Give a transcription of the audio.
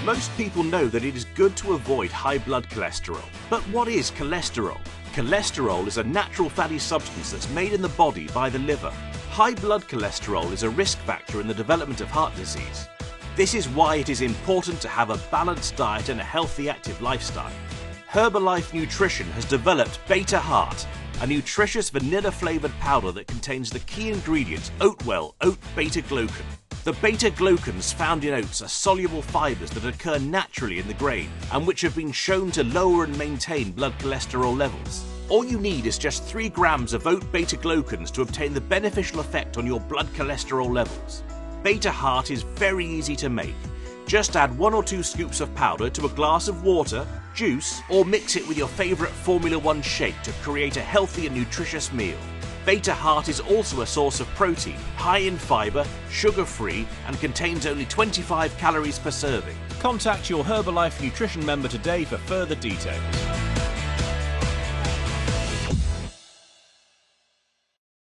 Most people know that it is good to avoid high blood cholesterol. But what is cholesterol? Cholesterol is a natural fatty substance that's made in the body by the liver. High blood cholesterol is a risk factor in the development of heart disease. This is why it is important to have a balanced diet and a healthy, active lifestyle. Herbalife Nutrition has developed Beta-Heart, a nutritious vanilla-flavoured powder that contains the key ingredient Oatwell Oat Beta-glucan. The beta-glucans found in oats are soluble fibres that occur naturally in the grain and which have been shown to lower and maintain blood cholesterol levels. All you need is just 3 grams of oat beta-glucans to obtain the beneficial effect on your blood cholesterol levels. Beta-Heart is very easy to make. Just add 1 or 2 scoops of powder to a glass of water, juice, or mix it with your favourite Formula 1 shake to create a healthy and nutritious meal. Beta-Heart is also a source of protein, high in fibre, sugar-free, and contains only 25 calories per serving. Contact your Herbalife Nutrition member today for further details.